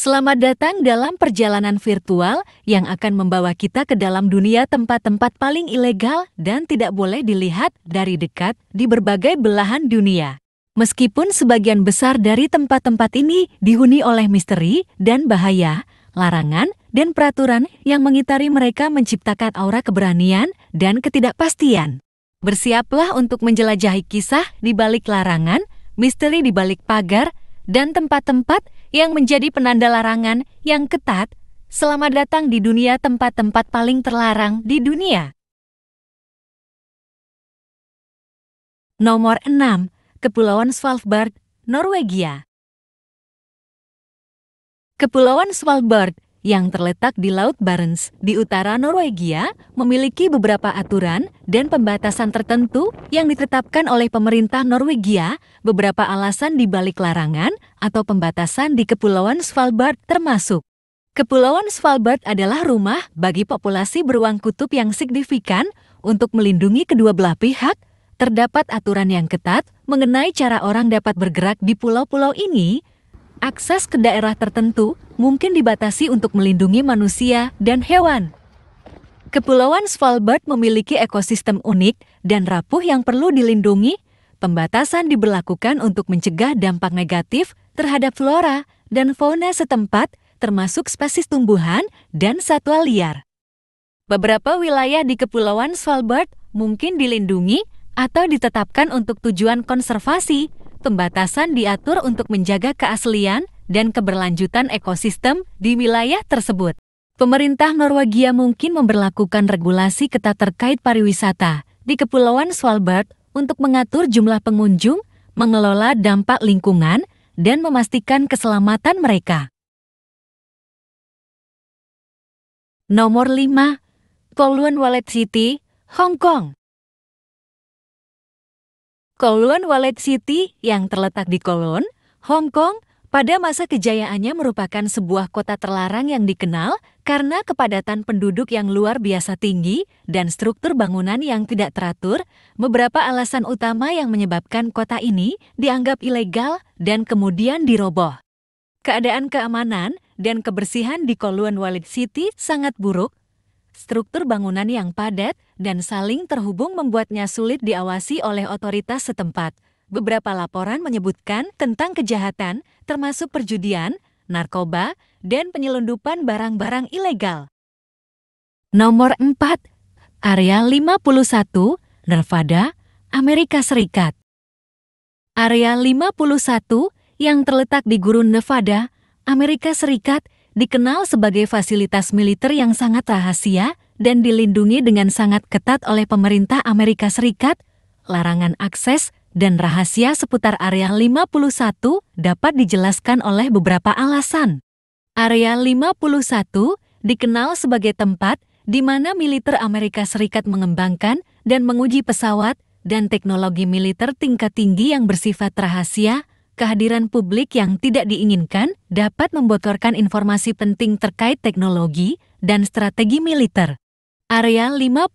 Selamat datang dalam perjalanan virtual yang akan membawa kita ke dalam dunia tempat-tempat paling ilegal dan tidak boleh dilihat dari dekat di berbagai belahan dunia. Meskipun sebagian besar dari tempat-tempat ini dihuni oleh misteri dan bahaya, larangan dan peraturan yang mengitari mereka menciptakan aura keberanian dan ketidakpastian. Bersiaplah untuk menjelajahi kisah di balik larangan, misteri di balik pagar, dan tempat-tempat yang menjadi penanda larangan yang ketat. Selamat datang di dunia tempat-tempat paling terlarang di dunia. Nomor 6. Kepulauan Svalbard, Norwegia. Kepulauan Svalbard yang terletak di Laut Barents di utara Norwegia memiliki beberapa aturan dan pembatasan tertentu yang ditetapkan oleh pemerintah Norwegia. Beberapa alasan di balik larangan atau pembatasan di Kepulauan Svalbard termasuk: Kepulauan Svalbard adalah rumah bagi populasi beruang kutub yang signifikan. Untuk melindungi kedua belah pihak, terdapat aturan yang ketat mengenai cara orang dapat bergerak di pulau-pulau ini. Akses ke daerah tertentu mungkin dibatasi untuk melindungi manusia dan hewan. Kepulauan Svalbard memiliki ekosistem unik dan rapuh yang perlu dilindungi. Pembatasan diberlakukan untuk mencegah dampak negatif terhadap flora dan fauna setempat, termasuk spesies tumbuhan dan satwa liar. Beberapa wilayah di Kepulauan Svalbard mungkin dilindungi atau ditetapkan untuk tujuan konservasi. Pembatasan diatur untuk menjaga keaslian dan keberlanjutan ekosistem di wilayah tersebut. Pemerintah Norwegia mungkin memberlakukan regulasi ketat terkait pariwisata di Kepulauan Svalbard untuk mengatur jumlah pengunjung, mengelola dampak lingkungan, dan memastikan keselamatan mereka. Nomor 5. Kowloon Wallet City, Hong Kong. Kowloon Wallet City yang terletak di Kowloon, Hong Kong, pada masa kejayaannya merupakan sebuah kota terlarang yang dikenal karena kepadatan penduduk yang luar biasa tinggi dan struktur bangunan yang tidak teratur. Beberapa alasan utama yang menyebabkan kota ini dianggap ilegal dan kemudian diroboh. Keadaan keamanan dan kebersihan di Kowloon Wallet City sangat buruk. Struktur bangunan yang padat dan saling terhubung membuatnya sulit diawasi oleh otoritas setempat. Beberapa laporan menyebutkan tentang kejahatan, termasuk perjudian, narkoba, dan penyelundupan barang-barang ilegal. Nomor 4. Area 51, Nevada, Amerika Serikat. Area 51 yang terletak di gurun Nevada, Amerika Serikat, dikenal sebagai fasilitas militer yang sangat rahasia dan dilindungi dengan sangat ketat oleh pemerintah Amerika Serikat. Larangan akses dan rahasia seputar Area 51 dapat dijelaskan oleh beberapa alasan. Area 51 dikenal sebagai tempat di mana militer Amerika Serikat mengembangkan dan menguji pesawat dan teknologi militer tingkat tinggi yang bersifat rahasia. Kehadiran publik yang tidak diinginkan dapat membocorkan informasi penting terkait teknologi dan strategi militer. Area 51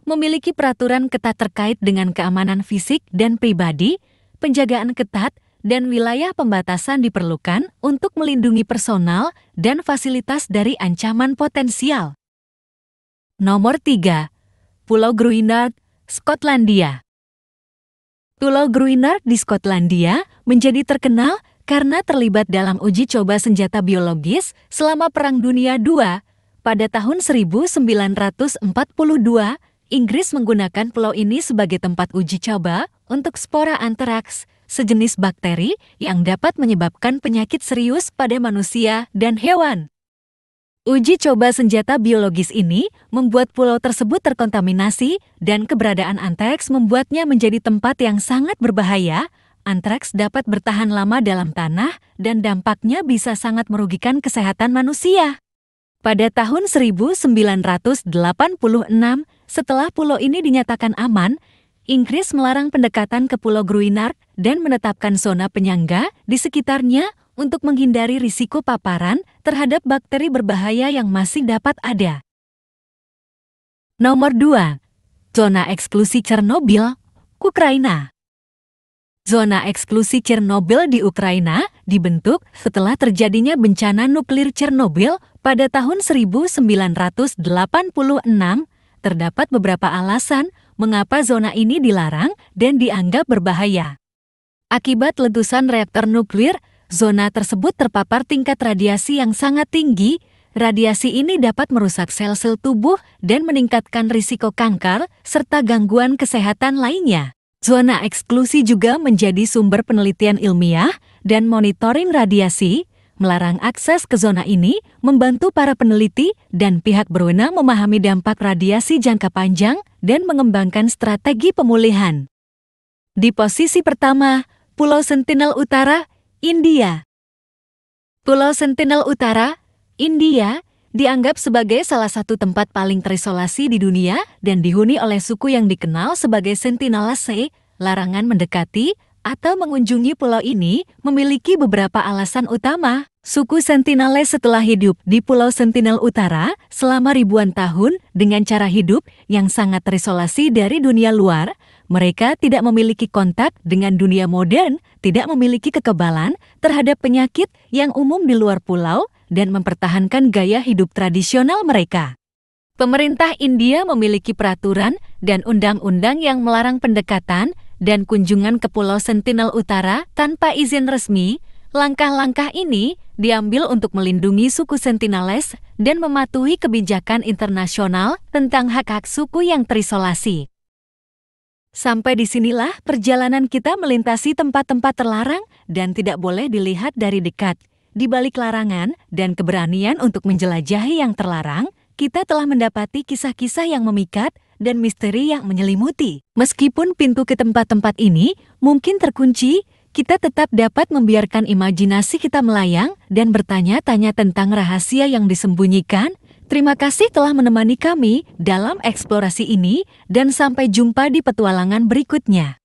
memiliki peraturan ketat terkait dengan keamanan fisik dan pribadi, penjagaan ketat, dan wilayah pembatasan diperlukan untuk melindungi personal dan fasilitas dari ancaman potensial. Nomor 3. Pulau Gruinard, Skotlandia. Pulau Gruinard di Skotlandia menjadi terkenal karena terlibat dalam uji coba senjata biologis selama Perang Dunia II. Pada tahun 1942, Inggris menggunakan pulau ini sebagai tempat uji coba untuk spora antraks, sejenis bakteri yang dapat menyebabkan penyakit serius pada manusia dan hewan. Uji coba senjata biologis ini membuat pulau tersebut terkontaminasi dan keberadaan antraks membuatnya menjadi tempat yang sangat berbahaya. Antraks dapat bertahan lama dalam tanah dan dampaknya bisa sangat merugikan kesehatan manusia. Pada tahun 1986, setelah pulau ini dinyatakan aman, Inggris melarang pendekatan ke Pulau Gruinard dan menetapkan zona penyangga di sekitarnya untuk menghindari risiko paparan terhadap bakteri berbahaya yang masih dapat ada. Nomor 2. Zona eksklusi Chernobyl, Ukraina. Zona eksklusi Chernobyl di Ukraina dibentuk setelah terjadinya bencana nuklir Chernobyl pada tahun 1986. Terdapat beberapa alasan mengapa zona ini dilarang dan dianggap berbahaya. Akibat letusan reaktor nuklir, zona tersebut terpapar tingkat radiasi yang sangat tinggi. Radiasi ini dapat merusak sel-sel tubuh dan meningkatkan risiko kanker serta gangguan kesehatan lainnya. Zona eksklusi juga menjadi sumber penelitian ilmiah dan monitoring radiasi. Melarang akses ke zona ini membantu para peneliti dan pihak berwenang memahami dampak radiasi jangka panjang dan mengembangkan strategi pemulihan. Di posisi pertama, Pulau Sentinel Utara, India. Pulau Sentinel Utara, India, dianggap sebagai salah satu tempat paling terisolasi di dunia dan dihuni oleh suku yang dikenal sebagai Sentinelese. Larangan mendekati atau mengunjungi pulau ini memiliki beberapa alasan utama. Suku Sentinelese setelah hidup di Pulau Sentinel Utara selama ribuan tahun dengan cara hidup yang sangat terisolasi dari dunia luar. Mereka tidak memiliki kontak dengan dunia modern, tidak memiliki kekebalan terhadap penyakit yang umum di luar pulau, dan mempertahankan gaya hidup tradisional mereka. Pemerintah India memiliki peraturan dan undang-undang yang melarang pendekatan dan kunjungan ke Pulau Sentinel Utara tanpa izin resmi. Langkah-langkah ini diambil untuk melindungi suku Sentinelese dan mematuhi kebijakan internasional tentang hak-hak suku yang terisolasi. Sampai disinilah perjalanan kita melintasi tempat-tempat terlarang dan tidak boleh dilihat dari dekat. Di balik larangan dan keberanian untuk menjelajahi yang terlarang, kita telah mendapati kisah-kisah yang memikat dan misteri yang menyelimuti. Meskipun pintu ke tempat-tempat ini mungkin terkunci, kita tetap dapat membiarkan imajinasi kita melayang dan bertanya-tanya tentang rahasia yang disembunyikan. Terima kasih telah menemani kami dalam eksplorasi ini dan sampai jumpa di petualangan berikutnya.